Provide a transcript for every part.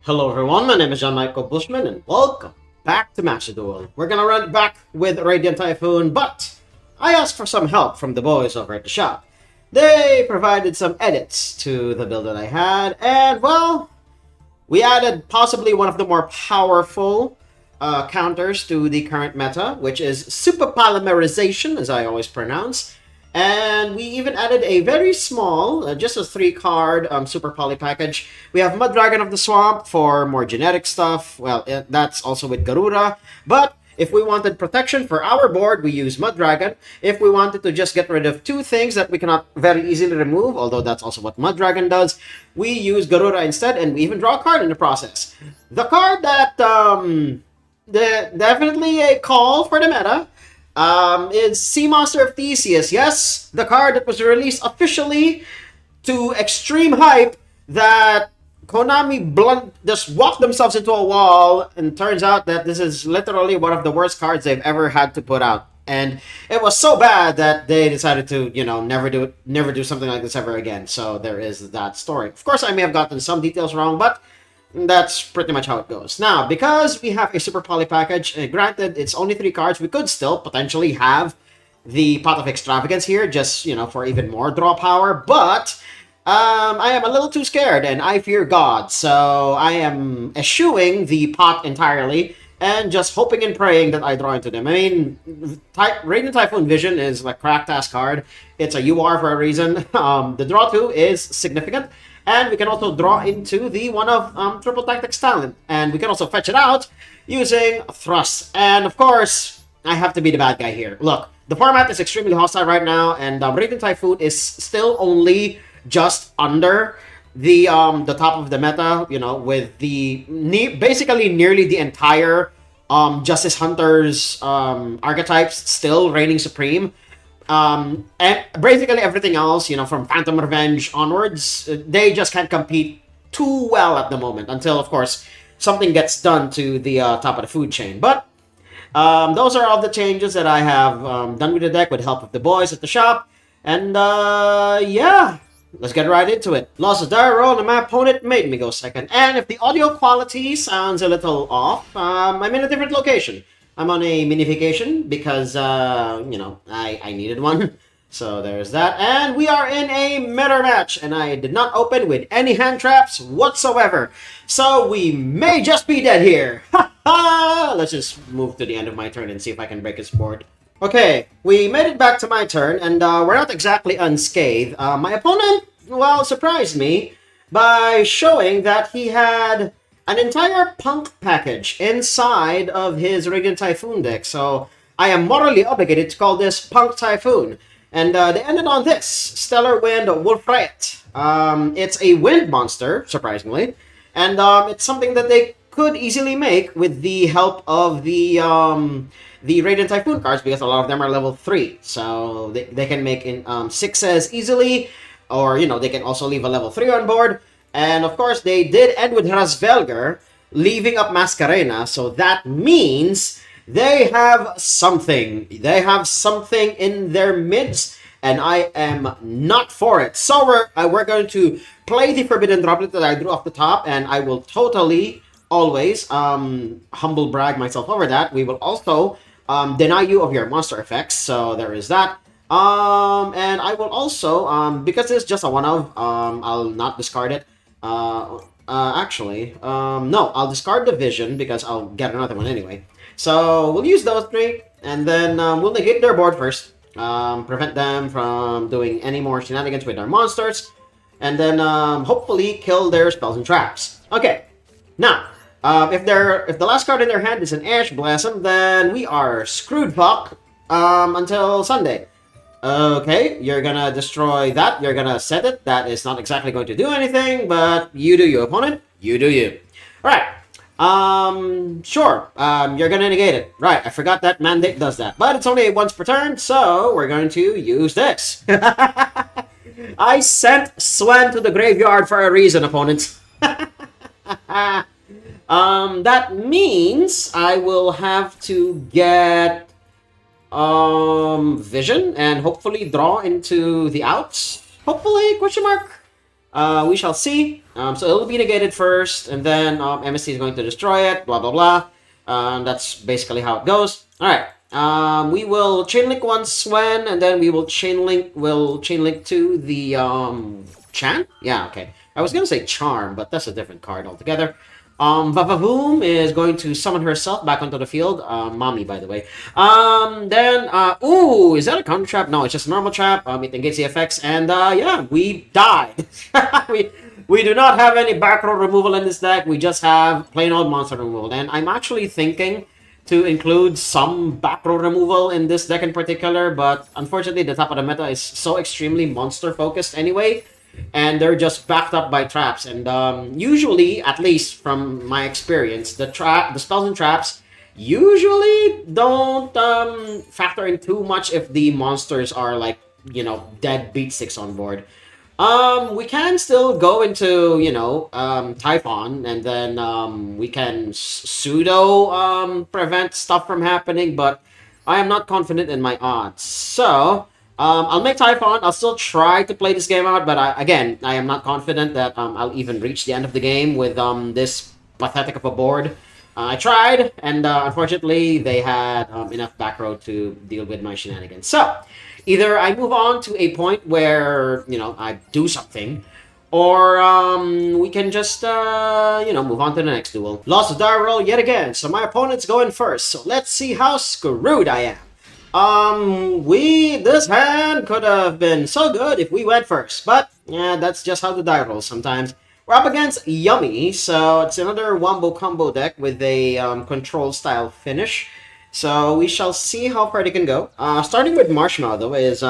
Hello everyone, my name is John-Michael Bushman and welcome back to Duel. We're gonna run back with Radiant Typhoon, but I asked for some help from the boys over at the shop. They provided some edits to the build that I had, and well, we added possibly one of the more powerful counters to the current meta, which is super polymerization, as I always pronounce. And we even added a very small, just a 3-card Super Poly package. We have Mud Dragon of the Swamp for more genetic stuff. Well, that's also with Garuda. But if we wanted protection for our board, we use Mud Dragon. If we wanted to just get rid of 2 things that we cannot very easily remove, although that's also what Mud Dragon does, we use Garuda instead, and we even draw a card in the process. The card that, definitely a call for the meta, is Sea Monster of Theseus. Yes, the card that was released officially to extreme hype that Konami just walked themselves into a wall, and turns out that this is literally one of the worst cards they've ever had to put out. And it was so bad that they decided to, never do something like this ever again. So there is that story. Of course, I may have gotten some details wrong, but that's pretty much how it goes. Now, because we have a Super Poly package, granted, it's only 3 cards, we could still potentially have the Pot of Extravagance here, just, for even more draw power, but I am a little too scared, and I fear God, so I am eschewing the pot entirely, and just hoping and praying that I draw into them. I mean, Radiant Typhoon Vision is a cracked-ass card. It's a UR for a reason. The draw 2 is significant. And we can also draw into the one of Triple Tactics Talent. And we can also fetch it out using Thrust. And of course, I have to be the bad guy here. Look, the format is extremely hostile right now, and Radiant Typhoon is still only just under the top of the meta, with the basically nearly the entire Justice Hunters archetypes still reigning supreme. And basically everything else, from Phantom Revenge onwards, they just can't compete too well at the moment until, of course, something gets done to the top of the food chain. But those are all the changes that I have done with the deck with help of the boys at the shop. And yeah, let's get right into it. Lost a die roll and my opponent made me go second. And if the audio quality sounds a little off, I'm in a different location. I'm on a mini-vacation because, I needed one. So there's that. And we are in a mirror match. And I did not open with any hand traps whatsoever. So we may just be dead here. Ha ha! Let's just move to the end of my turn and see if I can break his board. Okay, we made it back to my turn. And we're not exactly unscathed. My opponent, well, surprised me by showing that he had an entire punk package inside of his Radiant Typhoon deck, so I am morally obligated to call this Punk Typhoon. And they ended on this, Stellar Wind Wolf Riot. It's a wind monster, surprisingly, and it's something that they could easily make with the help of the Radiant Typhoon cards, because a lot of them are level 3, so they can make in 6s easily, or, they can also leave a level 3 on board. And of course, they did end with Rasvelgar, leaving up Mascarena, so that means they have something. They have something in their midst, and I am not for it. So we're going to play the Forbidden Droplet that I drew off the top, and I will totally, always, humble brag myself over that. We will also deny you of your monster effects, so there is that. And I will also, because it's just a one-of, I'll not discard it. No, I'll discard the Vision because I'll get another one anyway. So we'll use those 3, and then we'll negate their board first, prevent them from doing any more shenanigans with their monsters, and then hopefully kill their spells and traps. Okay, now if the last card in their hand is an Ash Blossom, then we are screwed fuck until Sunday. Okay, you're gonna destroy that, you're gonna set it, that is not exactly going to do anything, but you do you, opponent, you do you. Alright, sure, you're gonna negate it. Right, I forgot that Mandate does that, but it's only once per turn, so we're going to use this. I sent Swen to the graveyard for a reason, opponents. That means I will have to get Vision and hopefully draw into the outs. Hopefully, question mark. We shall see. So it'll be negated first, and then MST is going to destroy it, blah, blah, blah. That's basically how it goes. All right. We will chain link once when, and then we will chain link to the Chan? Yeah, okay. I was gonna say Charm, but that's a different card altogether. Vavavoom is going to summon herself back onto the field. Mommy, by the way. Ooh, is that a counter trap? No, it's just a normal trap. It negates the effects, and yeah, we died. we do not have any back row removal in this deck. We just have plain old monster removal, and I'm actually thinking to include some back row removal in this deck in particular, but unfortunately, the top of the meta is so extremely monster focused anyway. And they're just backed up by traps. And usually, at least from my experience, the spells and traps usually don't factor in too much if the monsters are like, dead beat sticks on board. We can still go into, Typhon, and then we can pseudo prevent stuff from happening, but I am not confident in my odds. So I'll make Typhon. I'll still try to play this game out, but I am not confident that I'll even reach the end of the game with this pathetic of a board. I tried, and unfortunately, they had enough back row to deal with my shenanigans. So, either I move on to a point where, I do something, or we can just, move on to the next duel. Lost the die roll yet again, so my opponent's going first. So let's see how screwed I am. This hand could have been so good if we went first, but yeah, that's just how the die rolls sometimes. We're up against Yummy, so it's another wombo combo deck with a control style finish. So we shall see how far they can go. Starting with Marshmallow though is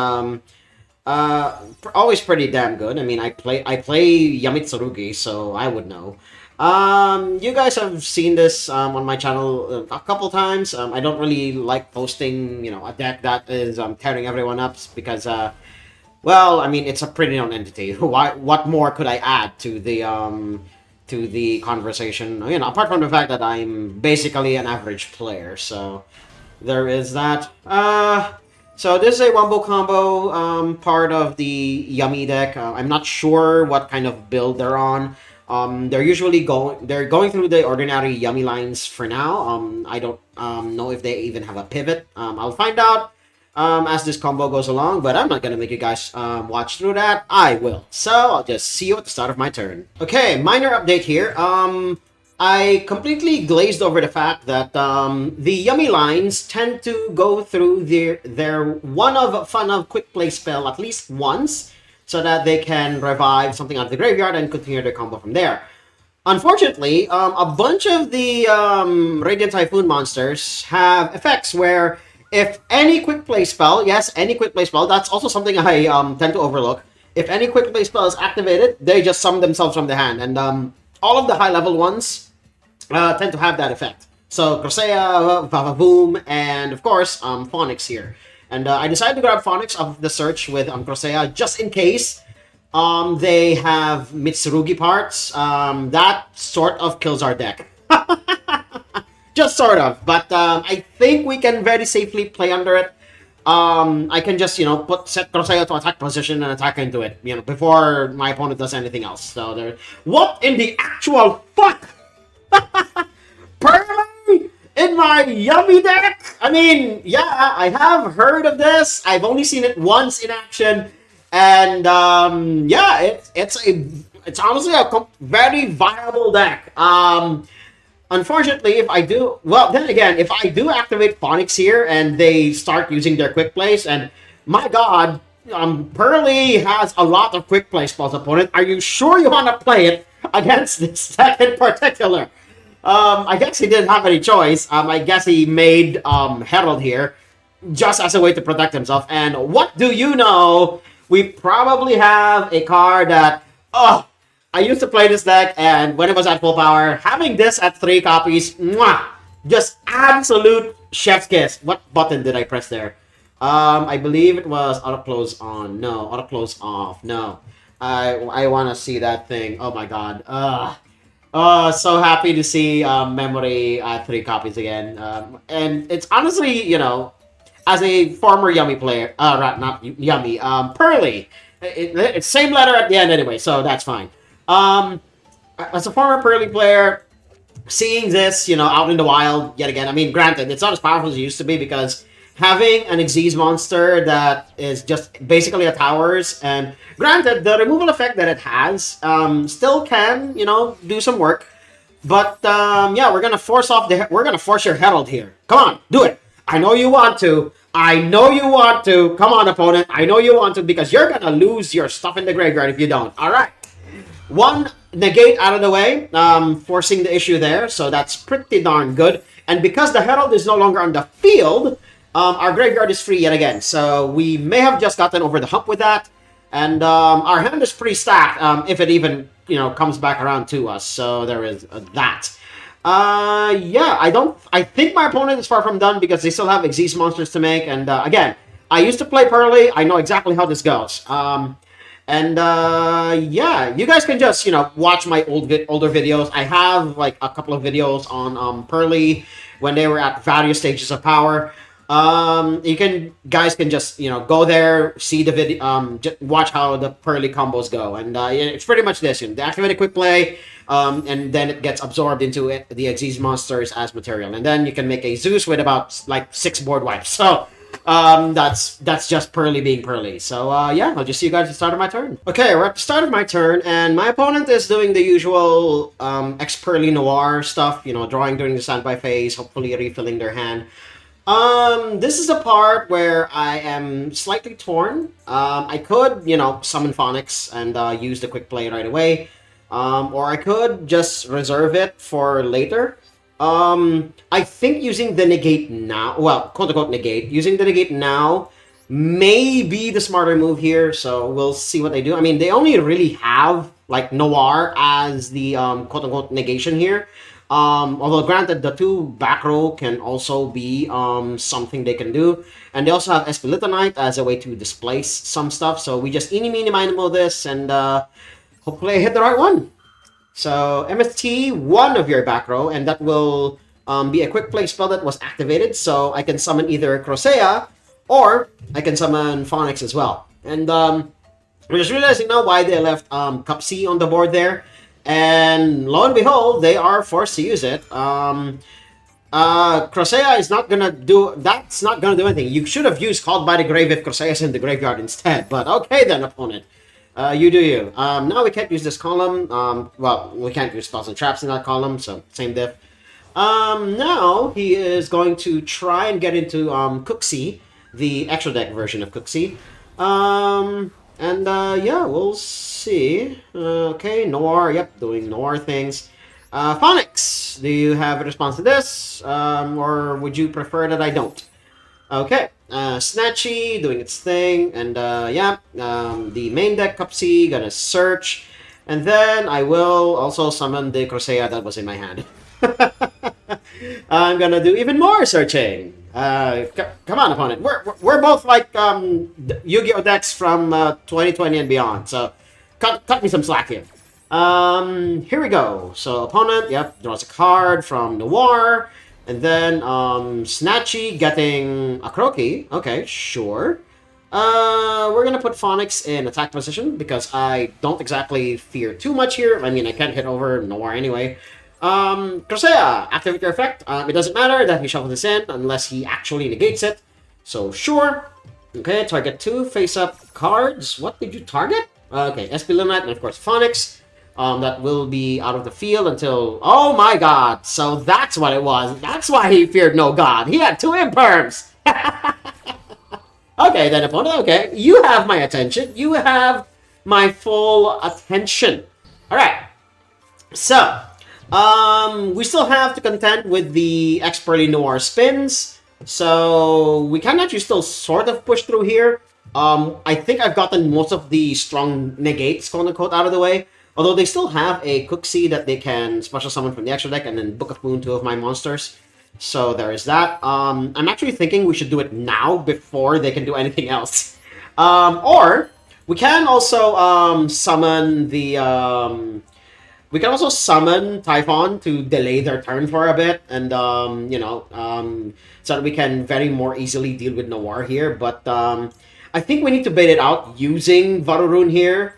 always pretty damn good. I mean, I play Yami Tsurugi, so I would know. You guys have seen this on my channel a couple times. I don't really like posting, a deck that is tearing everyone up because, well, I mean, it's a pretty known entity. What more could I add to the conversation? Apart from the fact that I'm basically an average player, so there is that. So this is a wombo combo part of the Yummy deck. I'm not sure what kind of build they're on. They're usually going through the ordinary Yummy lines for now. I don't know if they even have a pivot. I'll find out as this combo goes along, but I'm not gonna make you guys watch through that. I will. So I'll just see you at the start of my turn. Okay, minor update here. I completely glazed over the fact that the Yummy lines tend to go through their one of fun of quick play spell at least once, so that they can revive something out of the graveyard and continue their combo from there. Unfortunately, a bunch of the Radiant Typhoon monsters have effects where if any quick play spell, yes, any quick play spell, that's also something I tend to overlook. If any quick play spell is activated, they just summon themselves from the hand. And all of the high level ones tend to have that effect. So Crosea, Vavavoom, and of course, Phonics here. And I decided to grab Phonics off the search with Crosea just in case they have Mitsurugi parts. That sort of kills our deck. Just sort of. But I think we can very safely play under it. I can just, set Crosea to attack position and attack into it, before my opponent does anything else. So there. What in the actual fuck? Permanently in my Yummy deck? I mean, yeah, I have heard of this. I've only seen it once in action, and yeah, it's honestly a very viable deck. Unfortunately, if I do, well, then again, if I do activate Phonics here and they start using their quick plays, and my God, Pearly has a lot of quick play spells, opponent. Are you sure you want to play it against this deck in particular? I guess he didn't have any choice. I guess he made Herald here just as a way to protect himself. And what do you know? We probably have a card that, I used to play this deck, and when it was at full power, having this at 3 copies, mwah, just absolute chef's kiss. What button did I press there? I believe it was auto close on. No, auto close off. No. I want to see that thing. Oh my God. So happy to see memory at 3 copies again. And it's honestly, as a former Yummy player, not Yummy, Pearly, It's same letter at the end anyway, so that's fine. As a former Pearly player, seeing this, out in the wild yet again. I mean, granted, it's not as powerful as it used to be because having an Xyz monster that is just basically a towers, and granted, the removal effect that it has still can, do some work. But yeah, we're gonna force your Herald here. Come on, do it. I know you want to. I know you want to. Come on, opponent. I know you want to because you're gonna lose your stuff in the graveyard if you don't. All right. One negate out of the way, forcing the issue there, so that's pretty darn good. And because the Herald is no longer on the field, our graveyard is free yet again. So we may have just gotten over the hump with that. And our hand is pretty stacked, if it even, comes back around to us. So there is that. Yeah, I think my opponent is far from done because they still have Xyz monsters to make. And again, I used to play Pearly. I know exactly how this goes. Yeah, you guys can just, watch my older videos. I have, like, a couple of videos on Pearly when they were at various stages of power. Guys can just, go there, see the video, watch how the Pearly combos go. And it's pretty much this. They activate a quick play, and then it gets absorbed into the Xyz monsters as material. And then you can make a Zeus with about, like, 6 board wipes. So that's just Pearly being Pearly. So yeah, I'll just see you guys at the start of my turn. Okay, we're at the start of my turn, and my opponent is doing the usual ex-Pearly Noir stuff, drawing during the standby phase, hopefully refilling their hand. This is a part where I am slightly torn. I could, summon Phonics and use the quick play right away. Or I could just reserve it for later. I think using the negate now, well, quote-unquote negate, using the negate now may be the smarter move here, so we'll see what they do. I mean, they only really have, like, Noir as the quote-unquote negation here. Although, granted, the 2 back row can also be something they can do. And they also have Espilitonite as a way to displace some stuff, so we just eeny-meeny-miny-mo this, and hopefully I hit the right one. So, MST, 1 of your back row, and that will be a quick play spell that was activated, so I can summon either Crocea, or I can summon Phonics as well. And I'm just realizing now why they left Cup C on the board there, and lo and behold, they are forced to use it. Crocea is not gonna do, that's not gonna do anything. You should have used Called by the Grave if Crocea is in the graveyard instead, but okay then, opponent. You do you. Now we can't use this column. Well, we can't use spells and traps in that column, so same diff. Now he is going to try and get into Cooksey, the extra deck version of Cooksey. Yeah, we'll see. Okay, Noir, yep, doing Noir things. Phonics, do you have a response to this? Or would you prefer that I don't? Okay. Snatchy doing its thing, and yeah, the main deck Cup C gonna search, and then I will also summon the Crocea that was in my hand. I'm gonna do even more searching. Come on, opponent. We're both like YuGiOh decks from 2020 and beyond, so cut me some slack here. Here we go. So opponent, yep, draws a card from Noir. And then, Snatchy getting a Croaky. Okay, sure. We're gonna put Phonics in attack position because I don't exactly fear too much here. I mean, I can't hit over Noir anyway. Crocea, activate your effect. It doesn't matter that he shuffles this in unless he actually negates it. So, sure. Okay, target 2 face-up cards. What did you target? Okay, Espilitonite and, of course, Phonics. That will be out of the field until... Oh my god! So that's what it was. That's why he feared no god. He had 2 imperms! Okay, then, opponent. Okay, you have my attention. You have my full attention. Alright. So, we still have to contend with the Ex-Pearly Noir spins. So, we can actually still sort of push through here. I think I've gotten most of the strong negates, quote-unquote, out of the way. Although they still have a Cooksey that they can special summon from the extra deck, and then Book of Moon 2 of my monsters. So there is that. I'm actually thinking we should do it now before they can do anything else. Or we can also summon the... we can also summon Typhon to delay their turn for a bit, and so that we can very more easily deal with Noir here. But I think we need to bait it out using Vavavoom here.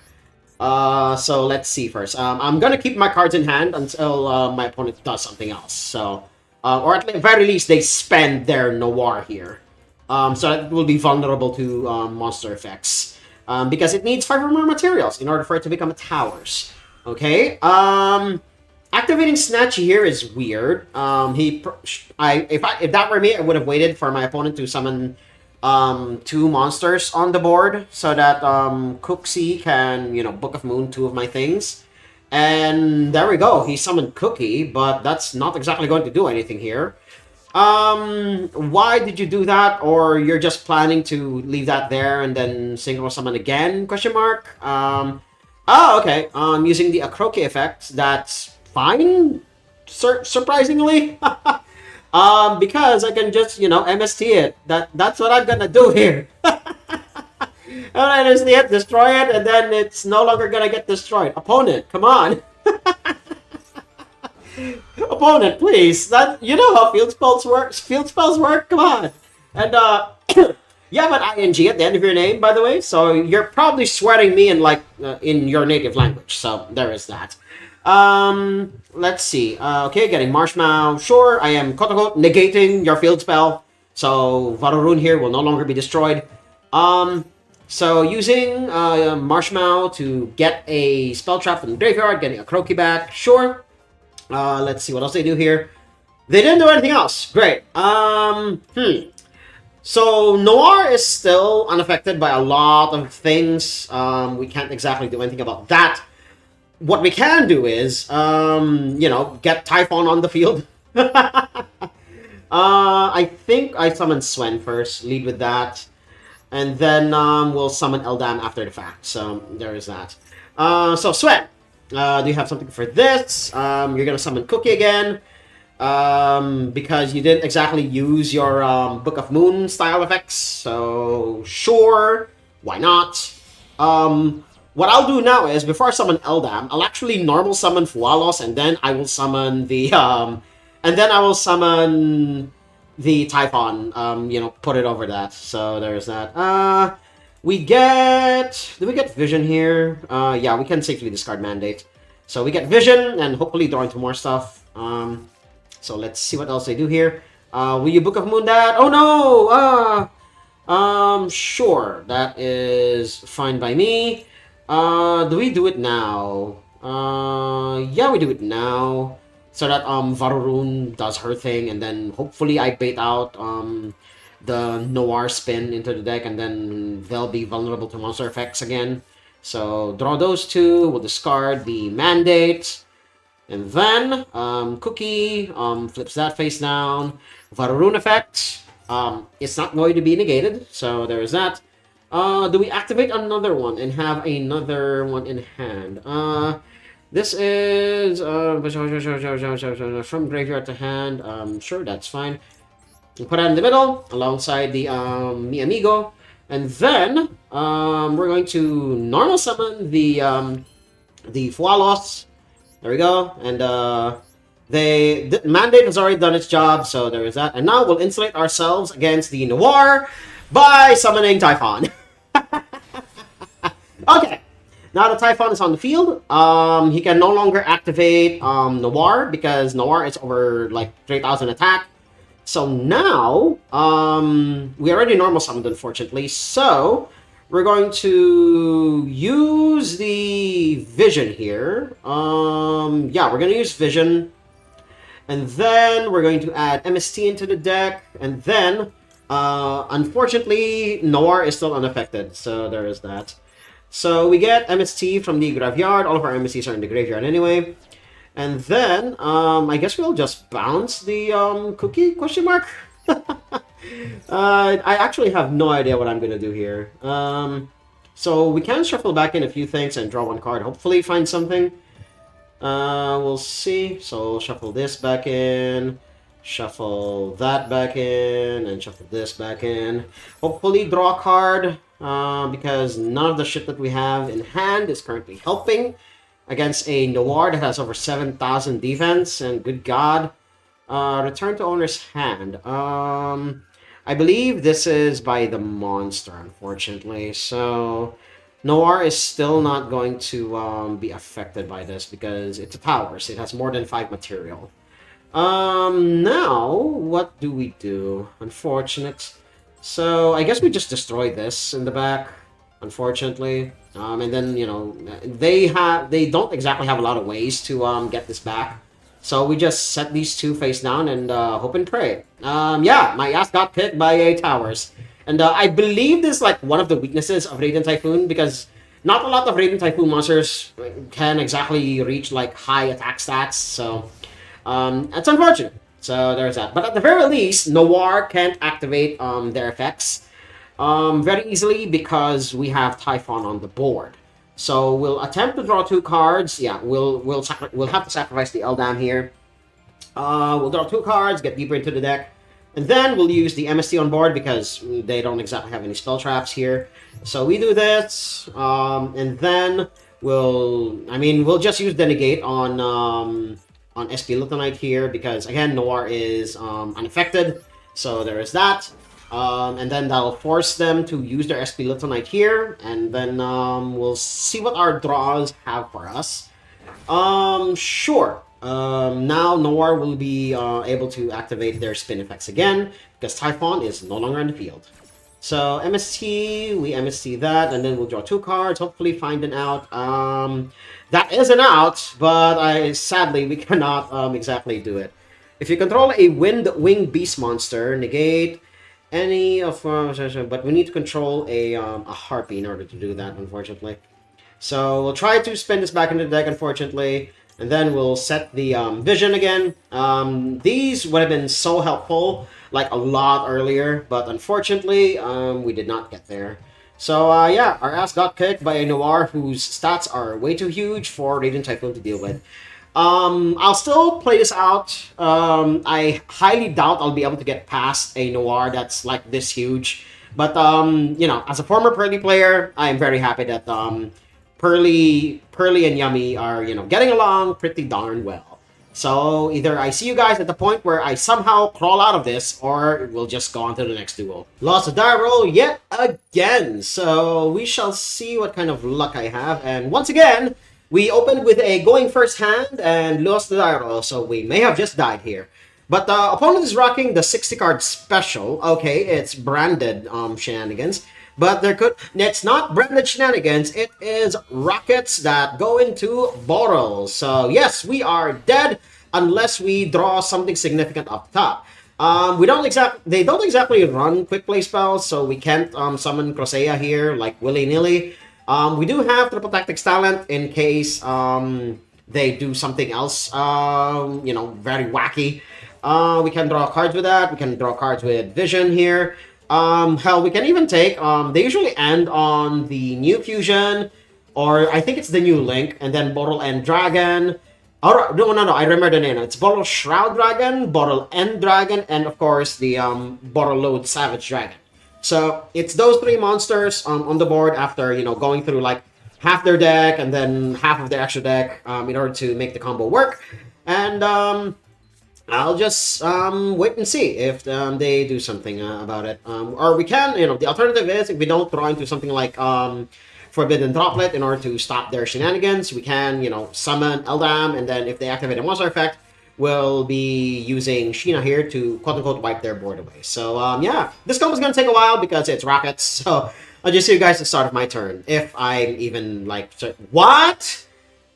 So let's see first. I'm gonna keep my cards in hand until my opponent does something else. So, or at the very least, they spend their Noir here. So it will be vulnerable to monster effects. Because it needs 5 or more materials in order for it to become a towers. Okay. Activating Snatchy here is weird. If that were me, I would have waited for my opponent to summon 2 monsters on the board so that Cooksy can, Book of Moon 2 of my things. And there we go. He summoned Cookie, but that's not exactly going to do anything here. Why did you do that? Or you're just planning to leave that there and then synchro summon again? Question mark. Oh, okay. Using the Akroki effect, that's fine. Surprisingly. Because I can just, MST it. That's what I'm gonna do here. Alright, MST it, destroy it, and then it's no longer gonna get destroyed. Opponent, come on. Opponent, please. You know how field spells work. Field spells work. Come on. And you have an ing at the end of your name, by the way. So you're probably swearing me in your native language. So there is that. Let's see. Okay, getting Marshmallow. Sure, I am quote unquote negating your field spell. So Vavavoom here will no longer be destroyed. So using Marshmallow to get a spell trap from the graveyard, getting a Croaky back. Sure. Let's see what else they do here. They didn't do anything else. Great. So Noir is still unaffected by a lot of things. We can't exactly do anything about that. What we can do is, get Typhon on the field. I think I summon Swen first. Lead with that. And then we'll summon Eldam after the fact. So there is that. So Swen. Do you have something for this? You're gonna summon Cookie again. Because you didn't exactly use your Book of Moon style effects. So sure, why not? What I'll do now is before I summon Eldam, I'll actually normal summon Fualos, and then I will summon the Typhon. Put it over that. So there's that. Do we get Vision here? Yeah, we can safely discard Mandate. So we get Vision, and hopefully draw into more stuff. So let's see what else they do here. Will you Book of Moon that? Oh no! Sure. That is fine by me. Do we do it now? Yeah, we do it now. So that Vavavoom does her thing, and then hopefully I bait out the Noir spin into the deck, and then they'll be vulnerable to monster effects again. So draw those 2, we'll discard the Mandate, and then Cookie flips that face down. Vavavoom effect, it's not going to be negated, so there is that. Do we activate another one and have another one in hand? This is from graveyard to hand. Sure, that's fine. We'll put it in the middle alongside the Mi Amigo, and then we're going to normal summon the Fualos. There we go, and the Mandate has already done its job, so there is that. And now we'll insulate ourselves against the Noir by summoning Typhon. Okay. Now the Typhon is on the field. He can no longer activate Noir because Noir is over 3,000 attack. So now we already normal summoned, unfortunately. So we're going to use the Vision here. Yeah, we're going to use Vision, and then we're going to add MST into the deck, and then unfortunately Noir is still unaffected. So there is that. So we get MST from the graveyard. All of our MSTs are in the graveyard anyway. And then, I guess we'll just bounce the Cookie, question mark? I actually have no idea what I'm going to do here. So we can shuffle back in a few things and draw 1 card. Hopefully find something. We'll see. So shuffle this back in. Shuffle that back in. And shuffle this back in. Hopefully draw a card. Because none of the shit that we have in hand is currently helping against a Noir that has over 7,000 defense, and good god. Return to owner's hand. I believe this is by the monster, unfortunately. So Noir is still not going to be affected by this because it's a tower, so it has more than 5 material. Now, what do we do? Unfortunate. So, I guess we just destroy this in the back, unfortunately. And then, you know, they don't exactly have a lot of ways to get this back. So we just set these two face down and hope and pray. Yeah, my ass got kicked by a towers. And I believe this is like one of the weaknesses of Radiant Typhoon because not a lot of Radiant Typhoon monsters can exactly reach like high attack stats. So that's unfortunate. So there's that. But at the very least, Noir can't activate their effects very easily because we have Typhon on the board. So we'll attempt to draw 2 cards. Yeah, we'll have to sacrifice the Eldam here. We'll draw 2 cards, get deeper into the deck, and then we'll use the MST on board because they don't exactly have any spell traps here. So we do this, and then we'll just use the negate on SP Lutonite here because again Noir is unaffected. So there is that. And then that'll force them to use their SP Lutonite here, and then we'll see what our draws have for us. Sure. Now Noir will be able to activate their spin effects again, because Typhon is no longer in the field. So MST, we MST that, and then we'll draw 2 cards, hopefully find an out. That is an out, but sadly we cannot exactly do it. If you control a Wind Wing Beast monster, negate any of but we need to control a harpy in order to do that, unfortunately. So we'll try to spin this back into the deck, unfortunately, and then we'll set the vision again. These would have been so helpful, like a lot earlier, but unfortunately, we did not get there. So yeah, our ass got kicked by a Noir whose stats are way too huge for Radiant Typhoon to deal with. I'll still play this out. I highly doubt I'll be able to get past a Noir that's like this huge. But, you know, as a former Pearly player, I'm very happy that Pearly and Yummy are, you know, getting along pretty darn well. So either I see you guys at the point where I somehow crawl out of this, or we'll just go on to the next duel. Lost a die roll yet again. So we shall see what kind of luck I have. And once again, we opened with a going first hand and lost the die roll, so we may have just died here. But the opponent is rocking the 60-card special. Okay, it's branded shenanigans. But it's not branded shenanigans, it is rockets that go into bottles. So yes, we are dead unless we draw something significant up top. They don't exactly run quick play spells, so we can't summon Crosea here like willy-nilly. We do have Triple Tactics Talent in case they do something else, you know, very wacky. We can draw cards with that. We can draw cards with Vision here. Hell, we can even take, they usually end on the New Fusion, or I think it's the New Link, and then Bottle End Dragon. Oh, no, I remember the name. It's Bottle Shroud Dragon, Bottle End Dragon, and of course the Bottle Load Savage Dragon. So it's those 3 monsters on the board after, you know, going through like half their deck and then half of their extra deck in order to make the combo work. And I'll just wait and see if they do something about it. Or we can, you know, the alternative is if we don't draw into something like Forbidden Droplet in order to stop their shenanigans, we can, you know, summon Eldam, and then if they activate a monster effect, we'll be using Sheena here to quote-unquote wipe their board away. So, yeah, this combo is going to take a while because it's rockets. So, I'll just see you guys at the start of my turn. If I'm even, like... What?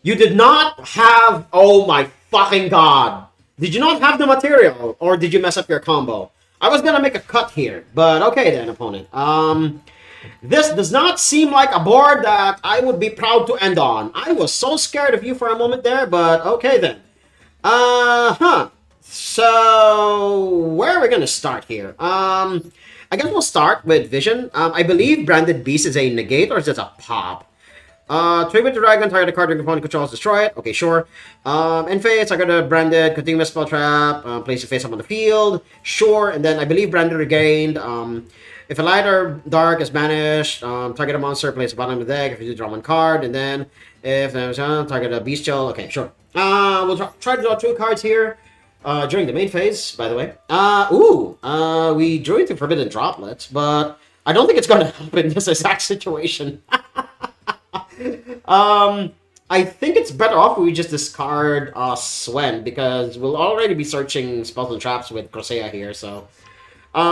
You did not have... Oh my fucking god. Did you not have the material? Or did you mess up your combo? I was going to make a cut here. But, okay then, opponent. This does not seem like a board that I would be proud to end on. I was so scared of you for a moment there, but okay then. So, where are we gonna start here? I guess we'll start with Vision. I believe Branded Beast is a negate, or is this a pop? Tribute to Dragon, target a card your opponent controls, destroy it. Okay, sure. And Fates, I got a Branded, continuous spell trap, place your face up on the field. Sure, and then I believe Branded Regained. If a light or dark is banished, target a monster, place a bottom of the deck. If you do, draw 1 card, and then if there's target a bestial. Okay, sure. We'll try to draw 2 cards here. during the main phase, by the way. We drew into Forbidden Droplets, but I don't think it's going to help in this exact situation. I think it's better off if we just discard Swen, because we'll already be searching spells and traps with Crocea here, so...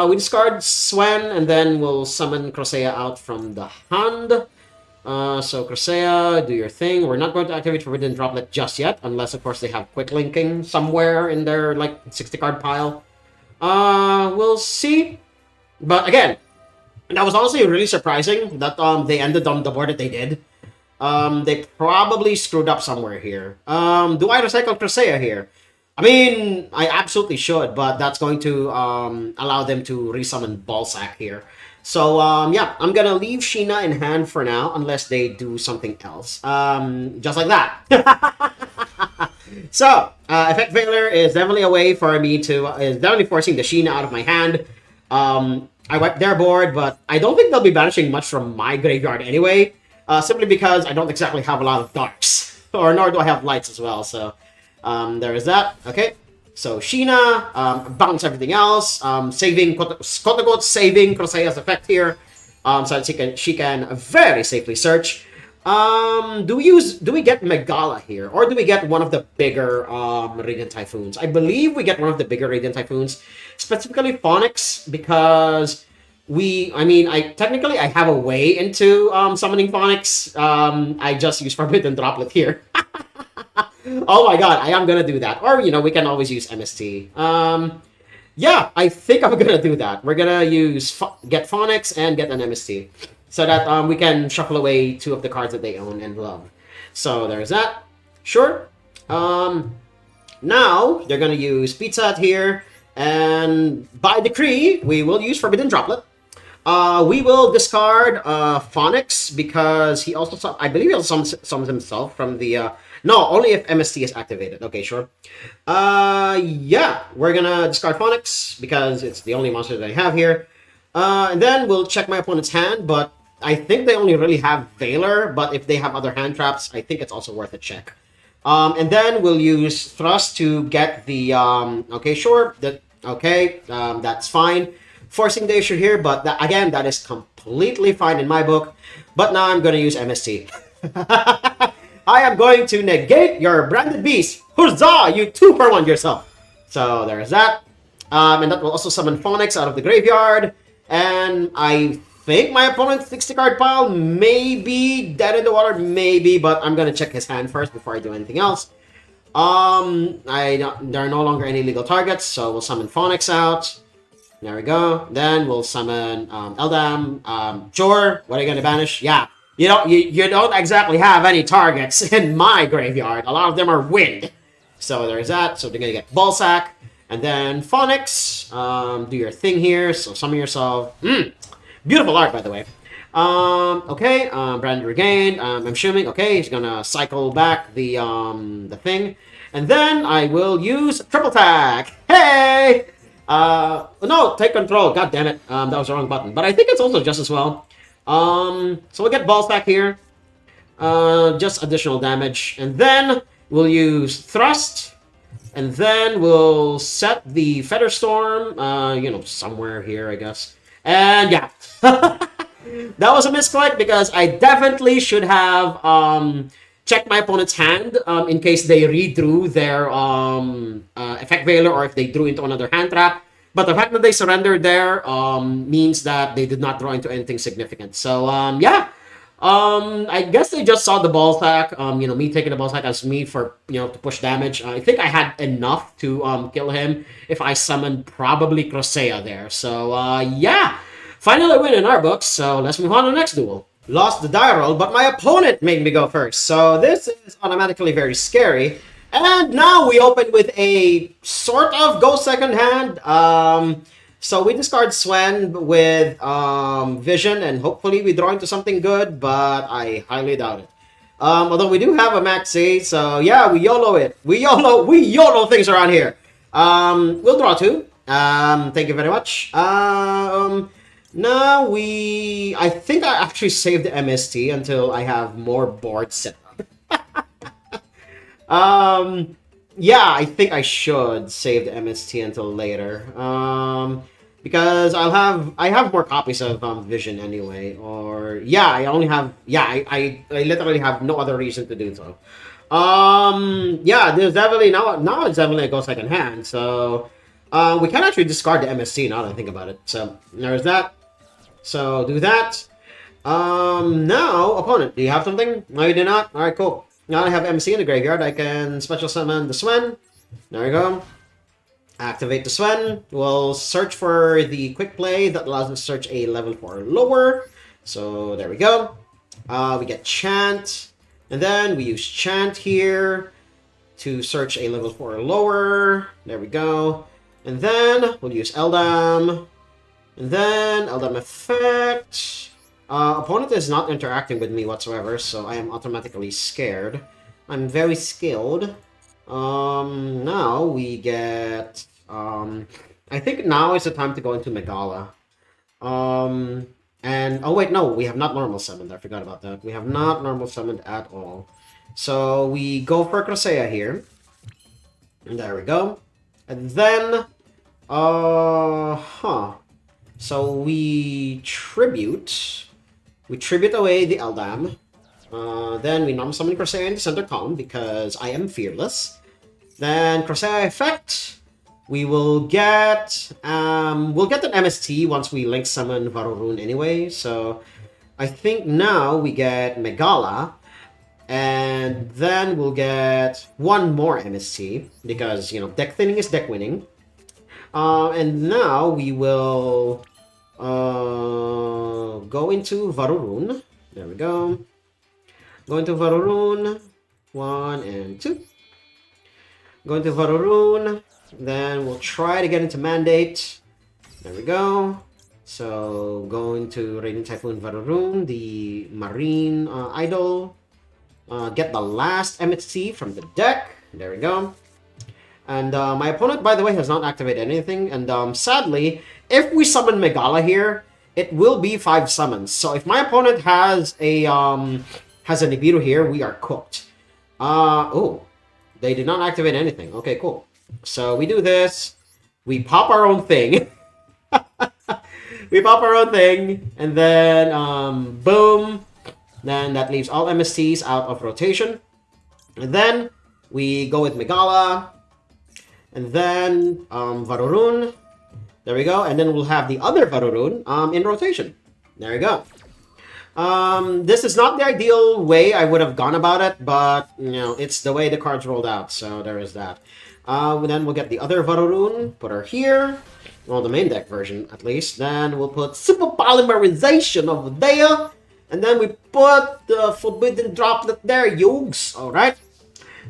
we discard Swen, and then we'll summon Crocea out from the hand. So Crocea, do your thing. We're not going to activate Forbidden Droplet just yet, unless, of course, they have Quick Linking somewhere in their, like, 60-card pile. We'll see. But, again, that was honestly really surprising that they ended on the board that they did. They probably screwed up somewhere here. Do I recycle Crocea here? I mean, I absolutely should, but that's going to allow them to resummon Ballsack here. So, yeah, I'm gonna leave Sheena in hand for now, unless they do something else. Just like that. So, Effect Veiler is definitely a way for me to... is definitely forcing the Sheena out of my hand. I wiped their board, but I don't think they'll be banishing much from my graveyard anyway. Simply because I don't exactly have a lot of darks. Or nor do I have lights as well, so... there is that. Okay. So Sheena, bounce everything else. Saving, quote-unquote, saving Crocea's effect here. So that she can very safely search. Do we get Megala here? Or do we get one of the bigger Radiant Typhoons? I believe we get one of the bigger Radiant Typhoons. Specifically Phonics, because technically I have a way into summoning Phonics. I just use Forbidden Droplet here. Oh my god, I am gonna do that. Or, we can always use MST. Yeah, I think I'm gonna do that. We're gonna get Phonics and get an MST. So that we can shuffle away 2 of the cards that they own and love. So there's that. Sure. Now, they're gonna use Pizza Hut here. And by decree, we will use Forbidden Droplet. We will discard Phonics because he also, I believe he also summons himself from the... no, only if MST is activated. Okay, sure. Yeah, we're gonna discard Phonics because it's the only monster that I have here. And then we'll check my opponent's hand, but I think they only really have Veiler, but if they have other hand traps, I think it's also worth a check. And then we'll use Thrust to get the... okay, sure. That's fine. Forcing the issue here, but again, that is completely fine in my book. But now I'm going to use MST. I am going to negate your Branded Beast. Huzzah! You 2-for-1 yourself. So there's that. And that will also summon Phonics out of the graveyard. And I think my opponent's 60-card pile may be dead in the water, maybe, but I'm going to check his hand first before I do anything else. There are no longer any legal targets, so we'll summon Phonics out. There we go. Then we'll summon Eldam. Jor, what are you going to banish? Yeah. You don't exactly have any targets in my graveyard. A lot of them are wind. So there's that. So they're going to get Ballsack. And then Phonics. Do your thing here. So summon yourself. Beautiful art, by the way. Okay. Brand regained. I'm assuming. Okay, he's going to cycle back the thing. And then I will use Triple Attack. Hey! No, take control. God damn it. That was the wrong button. But I think it's also just as well. So we'll get Ballsack here. Just additional damage. And then we'll use Thrust. And then we'll set the Feather Storm, somewhere here, I guess. And yeah. That was a misclick because I definitely should have checked my opponent's hand in case they redrew their Effect Veiler or if they drew into another hand trap. But the fact that they surrendered there means that they did not draw into anything significant. So, yeah. I guess they just saw the Ballsack, me taking the Ballsack as me for, to push damage. I think I had enough to kill him if I summoned probably Crocea there. So, yeah. Finally win in our books, so let's move on to the next duel. Lost the die roll, but my opponent made me go first. So this is automatically very scary. And now we open with a sort of go second hand. So we discard Swen with Vision, and hopefully we draw into something good, but I highly doubt it. Although we do have a max 8, so yeah, we YOLO it. We YOLO things around here. We'll draw 2. Thank you very much. Now I think I actually saved the MST until I have more boards set up. Yeah, I think I should save the MST until later. Because I have more copies of Vision anyway. Or yeah, I only have I literally have no other reason to do so. Yeah, there's definitely now it's definitely a go second hand. So we can actually discard the MSC now that I think about it. So there's that. So do that. Now, opponent, do you have something? No, you do not? Alright, cool. Now I have MC in the graveyard. I can special summon the Swen. There we go. Activate the Swen. We'll search for the quick play that allows us to search a level 4 or lower. So there we go. We get Chant. And then we use Chant here to search a level 4 or lower. There we go. And then we'll use Eldam. And then Eldam effect. Opponent is not interacting with me whatsoever, so I am automatically scared. I'm very skilled. Now we get... I think now is the time to go into Megala. And... Oh wait, no, we have not normal summoned. I forgot about that. We have not normal summoned at all. So we go for Crosea here. And there we go. And then... So we tribute... We tribute away the Eldam. Then we normal summon Crosea into center column because I am fearless. Then Crosea effect. We will get an MST once we link summon Vavavoom anyway. So I think now we get Megala. And then we'll get one more MST because, you know, deck thinning is deck winning. And now we will go into Vavavoom. There we go. Go into Vavavoom. 1 and 2. Go into Vavavoom. Then we'll try to get into Mandate. There we go. So going to Raging Typhoon Vavavoom, the Marine Idol. Get the last MST from the deck. There we go. And my opponent, by the way, has not activated anything. And sadly, if we summon Megala here, it will be 5 summons. So if my opponent has a Nibiru here, we are cooked. Oh, they did not activate anything. Okay, cool. So we do this. We pop our own thing. We pop our own thing, and then boom. Then that leaves all MSTs out of rotation. And then we go with Megala. And then Vavavoom. There we go. And then we'll have the other Vavavoom in rotation. There we go. This is not the ideal way I would have gone about it, but you know, it's the way the cards rolled out. So there is that. Then we'll get the other Vavavoom, put her here. Well, the main deck version, at least. Then we'll put Super Polymerization over there. And then we put the Forbidden Droplet there, Yugs. Alright.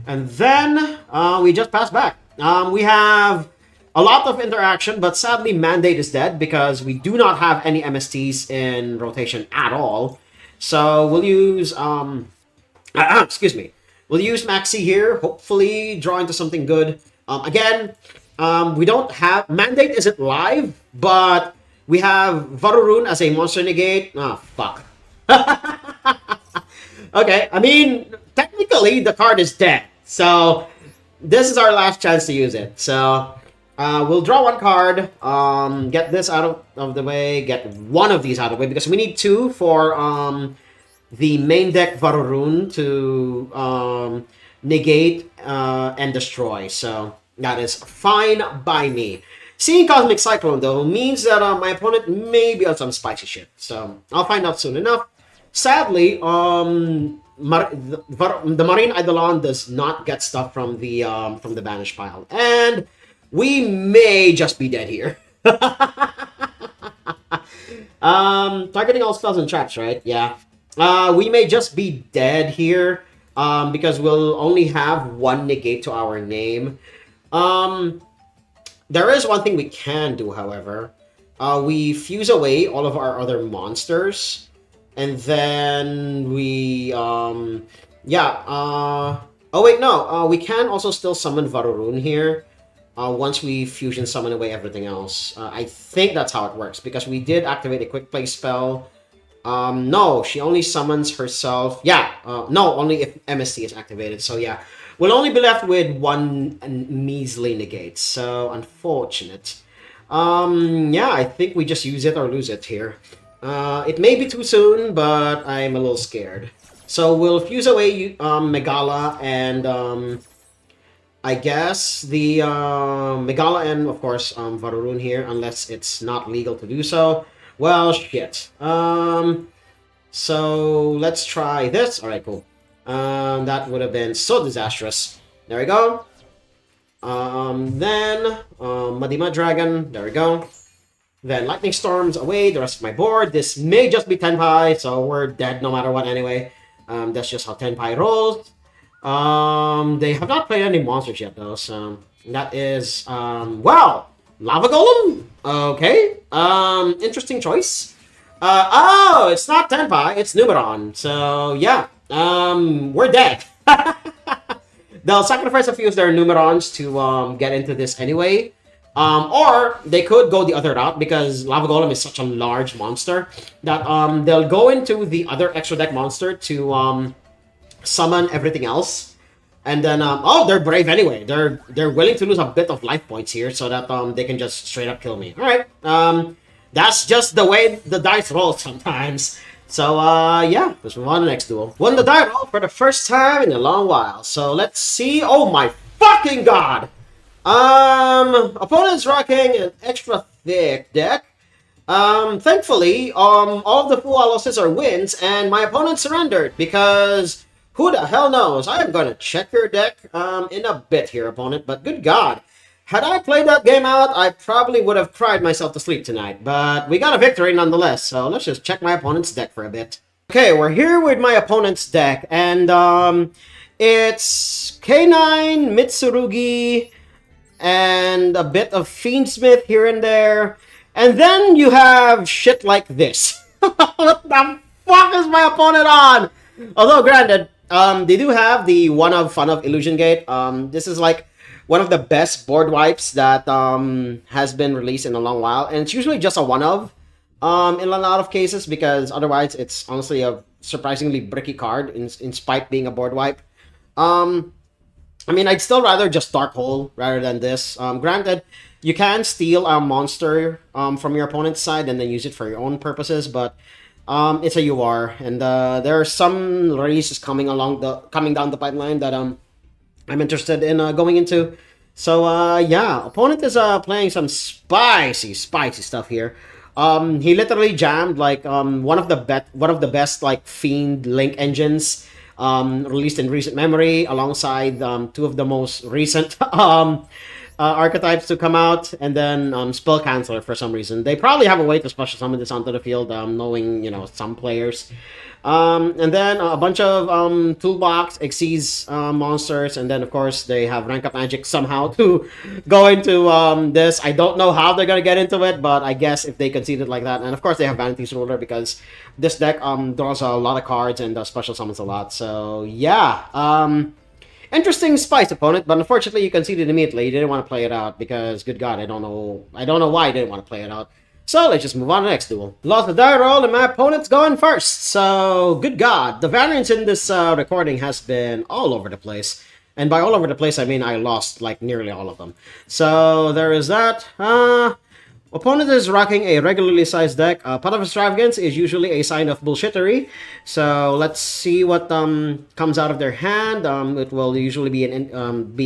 And then we just pass back. We have a lot of interaction, but sadly Mandate is dead because we do not have any MSTs in rotation at all. So we'll use... excuse me. We'll use Maxi here, hopefully draw into something good. Again, we don't have... Mandate isn't live, but we have Vavavoom as a monster negate. Ah, fuck. Okay, I mean, technically the card is dead. So, this is our last chance to use it. So, we'll draw one card, get this out of the way, get one of these out of the way, because we need 2 for the main deck Vavavoom to negate and destroy. So, that is fine by me. Seeing Cosmic Cyclone, though, means that my opponent may be on some spicy shit. So, I'll find out soon enough. Sadly, the Marine Eidolon does not get stuff from the banish pile, and we may just be dead here. Targeting all spells and traps, right? Yeah. We may just be dead here, because we'll only have 1 negate to our name. There is one thing we can do, however. We fuse away all of our other monsters. And then we, oh wait, no, we can also still summon Vavavoom here, once we fusion summon away everything else. I think that's how it works, because we did activate a quick play spell. No, she only summons herself, no, only if MST is activated, so yeah. We'll only be left with one measly negate, so unfortunate. Yeah, I think we just use it or lose it here. It may be too soon, but I'm a little scared. So we'll fuse away Megala and I guess the Megala and of course Vavavoom here, unless it's not legal to do so. Well, shit. So let's try this. All right, cool. That would have been so disastrous. There we go. Then Madima Dragon. There we go. Then Lightning Storms away the rest of my board. This may just be Tenpai, so we're dead no matter what anyway. That's just how Tenpai rolls. They have not played any monsters yet though, so that is wow, Lava Golem. Okay, interesting choice. Oh, it's not Tenpai, it's Numeron. So yeah, we're dead. They'll sacrifice a few of their Numerons to get into this anyway. Or they could go the other route because Lava Golem is such a large monster that they'll go into the other extra deck monster to summon everything else, and then oh, they're brave anyway. They're willing to lose a bit of life points here so that they can just straight up kill me. All right, that's just the way the dice roll sometimes. So yeah, let's move on to the next duel. Won the die roll for the first time in a long while. So let's see. Oh my fucking god! Opponent's rocking an extra thick deck. Thankfully, all of the full losses are wins, and my opponent surrendered because who the hell knows? I am going to check your deck in a bit here, opponent. But good God, had I played that game out, I probably would have cried myself to sleep tonight. But we got a victory nonetheless, so let's just check my opponent's deck for a bit. Okay, we're here with my opponent's deck, and it's K9, Mitsurugi, and a bit of Fiendsmith here and there. And then you have shit like this. What the fuck is my opponent on? Although, granted, they do have the one of Fun of Illusion Gate. This is like one of the best board wipes that has been released in a long while. And it's usually just a one of in a lot of cases because otherwise it's honestly a surprisingly bricky card in spite being a board wipe. I mean, I'd still rather just Dark Hole rather than this. Granted, you can steal a monster from your opponent's side and then use it for your own purposes, but it's a UR, and there are some releases coming down the pipeline that I'm interested in going into. So yeah, opponent is playing some spicy stuff here. He literally jammed like one of the best like Fiend Link engines released in recent memory, alongside two of the most recent archetypes to come out, and then Spell Canceller for some reason. They probably have a way to special summon this onto the field, knowing, some players. And then a bunch of toolbox exceeds monsters, and then of course they have rank up magic somehow to go into this. I don't know how they're gonna get into it, but I guess if they concede it like that, and of course they have Vanity's Ruler because this deck draws a lot of cards and special summons a lot. So yeah, interesting spice, opponent, but unfortunately you conceded immediately. You didn't want to play it out because, good God, I don't know why you didn't want to play it out. So let's just move on to the next duel. Lost the die roll and my opponent's going first. So, good God, the variance in this recording has been all over the place. And by all over the place, I mean I lost like nearly all of them. So there is that. Opponent is rocking a regularly sized deck. Pot of Extravagance is usually a sign of bullshittery. So let's see what comes out of their hand. It will usually be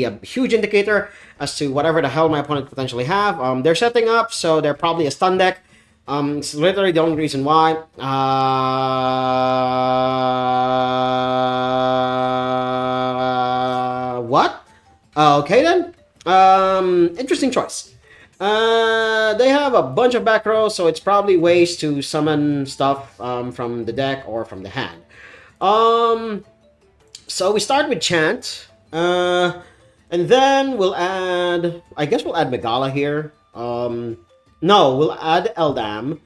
a huge indicator as to whatever the hell my opponent could potentially have. They're setting up, so they're probably a stun deck. It's literally the only reason why. What? Okay then. Interesting choice. They have a bunch of back rows, so it's probably ways to summon stuff from the deck or from the hand. So we start with Chant, and then we'll add, I guess we'll add Megala here. No, we'll add Eldam,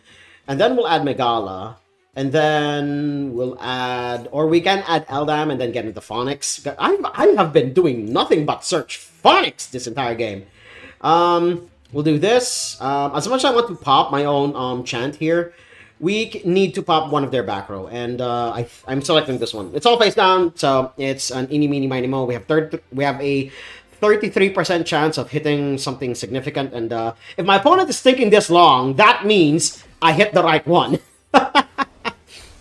and then we'll add Megala, and then we'll add, or we can add Eldam and then get into Phonics. I have been doing nothing but search Phonics this entire game. We'll do this. As much as I want to pop my own Chant here, we need to pop one of their back row, and I'm selecting this one. It's all face down, so it's an eeny, meeny, miny, mo. We have a 33% chance of hitting something significant, and if my opponent is thinking this long, that means I hit the right one.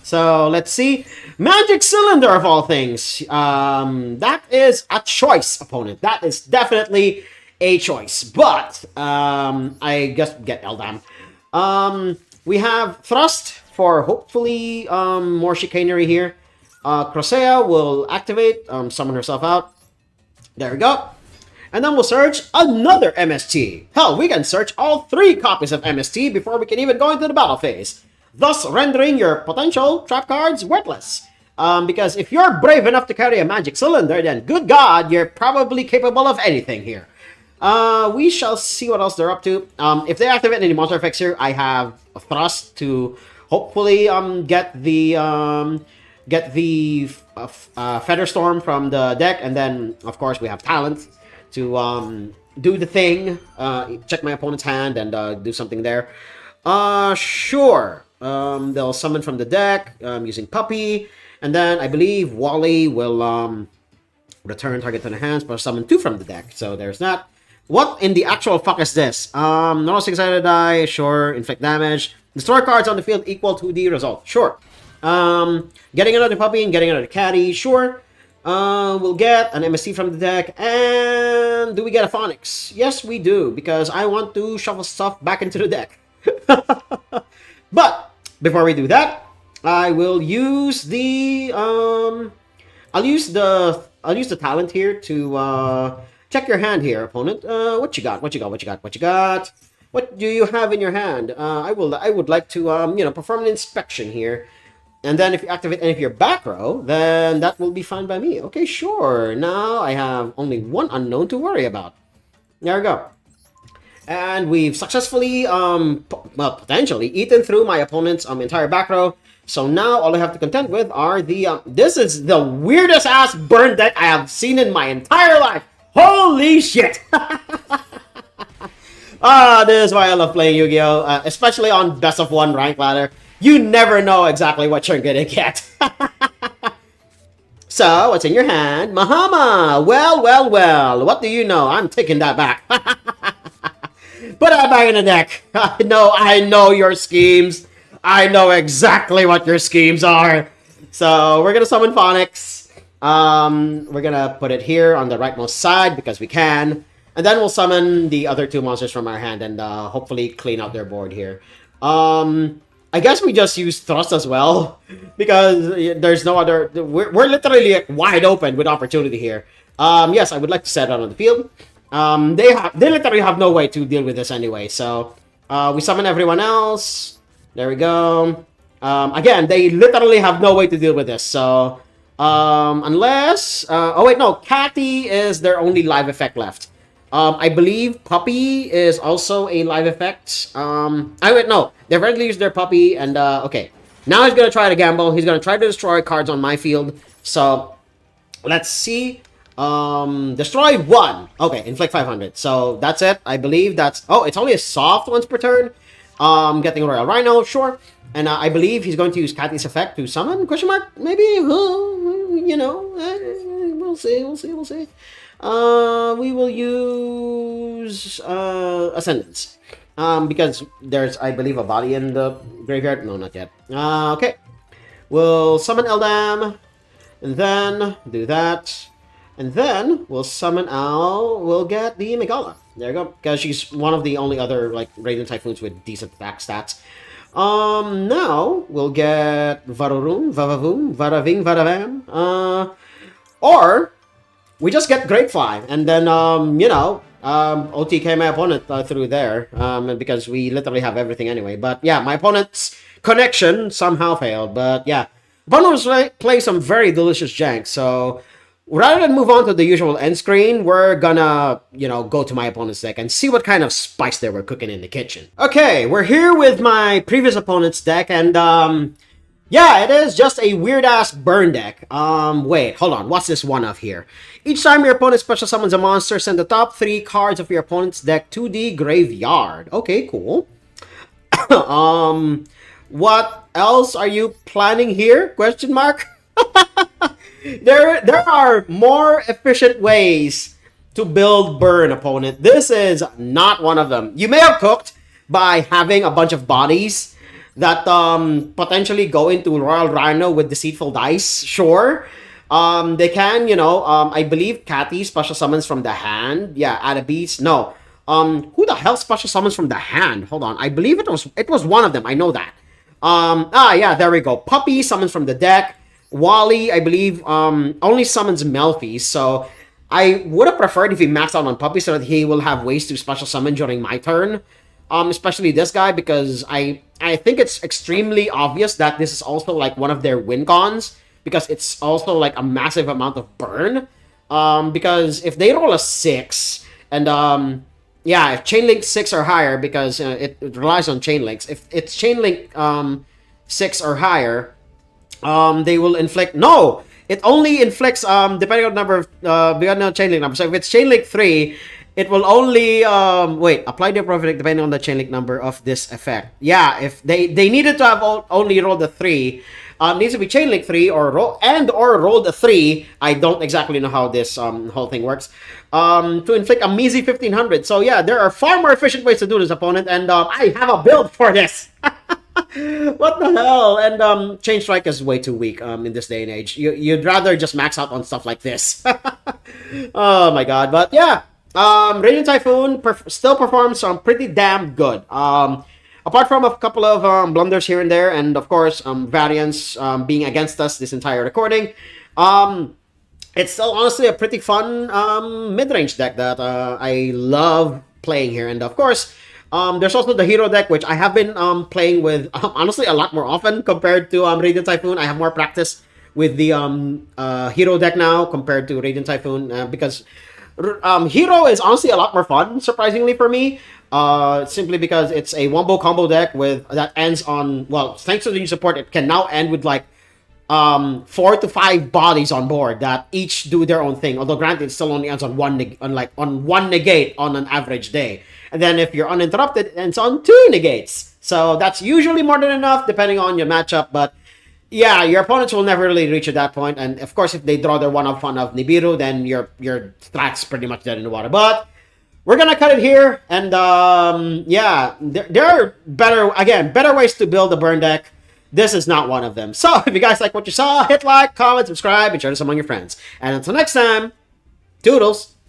So let's see. Magic Cylinder of all things. That is a choice, opponent. That is definitely a choice. But I just get Eldam. We have Thrust for hopefully more chicanery here. Crosea will activate, summon herself out. There we go. And then we'll search another MST. Hell, we can search all 3 copies of MST before we can even go into the battle phase, thus rendering your potential trap cards worthless. Because if you're brave enough to carry a Magic Cylinder, then good God, you're probably capable of anything here. We shall see what else they're up to. If they activate any monster effects here, I have a Thrust to hopefully get the Feather Storm from the deck, and then of course we have Talent to do the thing, check my opponent's hand and do something there. Sure. They'll summon from the deck using Puppy, and then I believe Wally will return target to the hands, but summon 2 from the deck. So there's that. What in the actual fuck is this? No 6-sided die, sure. Inflict damage. Destroy cards on the field equal to the result, sure. Getting another Puppy and getting another Caddy, sure. We'll get an MST from the deck, and do we get a Phonics? Yes, we do, because I want to shuffle stuff back into the deck. But before we do that, I will use the I'll use the talent here to check your hand here, opponent. What you got? What you got? What you got? What you got? What do you have in your hand? I would like to perform an inspection here. And then if you activate any of your back row, then that will be fine by me. Okay, sure. Now I have only 1 unknown to worry about. There we go. And we've successfully, potentially eaten through my opponent's entire back row. So now all I have to contend with are the, this is the weirdest ass burn deck I have seen in my entire life. Holy shit! This is why I love playing Yu-Gi-Oh! Especially on best of 1 rank ladder. You never know exactly what you're gonna get. So, what's in your hand? Mahama! Well, well, well. What do you know? I'm taking that back. Put that back in the deck. I know your schemes. I know exactly what your schemes are. So, we're gonna summon Phonics. We're gonna put it here on the rightmost side because we can. And then we'll summon the other 2 monsters from our hand and hopefully clean out their board here. I guess we just use Thrust as well, because there's no other... We're literally wide open with opportunity here. Yes, I would like to set it on the field. They literally have no way to deal with this anyway, so we summon everyone else. There we go. Again, they literally have no way to deal with this, so... unless... oh wait, no, Catty is their only live effect left. I believe Puppy is also a live effect. Wait, no. They've already used their Puppy, and, okay. Now he's gonna try to gamble. He's gonna try to destroy cards on my field. So, let's see. Destroy 1. Okay, inflict 500. So, that's it. I believe that's... Oh, it's only a soft once per turn. Getting a Royal Rhino, sure. And, I believe he's going to use Catty's effect to summon? Question mark? Maybe? We'll see, we'll see, we'll see. We will use Ascendance. Because there's, I believe, a body in the graveyard. No, not yet. Okay. We'll summon Eldam. And then do that. And then we'll summon we'll get the Megala. There you go. Because she's one of the only other, like, Radiant Typhoons with decent attack stats. Now we'll get Vavavoom, Varaving, Varavam. Or we just get Great Fly, and then, OTK my opponent through there, because we literally have everything anyway. But yeah, my opponent's connection somehow failed, but yeah. Opponent was play some very delicious jank, so rather than move on to the usual end screen, we're gonna, go to my opponent's deck and see what kind of spice they were cooking in the kitchen. Okay, we're here with my previous opponent's deck, and, yeah, it is just a weird-ass burn deck. Wait, hold on. What's this one of here? Each time your opponent special summons a monster, send the top 3 cards of your opponent's deck to the graveyard. Okay, cool. What else are you planning here? Question mark. There are more efficient ways to build burn, opponent. This is not one of them. You may have cooked by having a bunch of bodies that potentially go into Royal Rhino with deceitful dice. Sure. They can, I believe Cathy special summons from the hand. Yeah, add a beast. No. Who the hell special summons from the hand? Hold on. I believe it was one of them. I know that. Yeah, there we go. Puppy summons from the deck. Wally, I believe, only summons Melfi, so I would have preferred if he maxed out on Puppy so that he will have ways to special summon during my turn. Especially this guy, because I think it's extremely obvious that this is also like one of their win cons, because it's also like a massive amount of burn. Because if they roll a 6, and yeah, if Chainlink 6 or higher, because it relies on Chainlinks. If it's Chainlink 6 or higher, they will inflict. No, it only inflicts depending on the number of beyond the chain link number. So if it's chain link 3, it will only wait, apply the profit depending on the chain link number of this effect. Yeah, if they needed to have only rolled a 3, needs to be chain link 3 or rolled a 3. I don't exactly know how this whole thing works. To inflict a measly 1500. So yeah, there are far more efficient ways to do this, opponent, and I have a build for this. What the hell? And Chain Strike is way too weak in this day and age. You'd rather just max out on stuff like this. Oh my god. But yeah, Radiant Typhoon still performs pretty damn good. Apart from a couple of blunders here and there, and of course variants being against us this entire recording, it's still honestly a pretty fun mid-range deck that I love playing here. And of course, there's also the hero deck, which I have been playing with honestly a lot more often compared to Radiant Typhoon. I have more practice with the hero deck now compared to Radiant Typhoon, because hero is honestly a lot more fun, surprisingly for me. Simply because it's a wombo combo deck that ends on, well, thanks to the new support, it can now end with like 4 to 5 bodies on board that each do their own thing. Although granted, it still only ends on one negate on an average day. And then if you're uninterrupted, it ends on 2 negates. So that's usually more than enough depending on your matchup. But yeah, your opponents will never really reach at that point. And of course, if they draw their one-off fun of Nibiru, then your strat's pretty much dead in the water. But we're gonna cut it here. And yeah, there are better ways to build a burn deck. This is not one of them. So if you guys like what you saw, hit like, comment, subscribe, and share this among your friends. And until next time, toodles!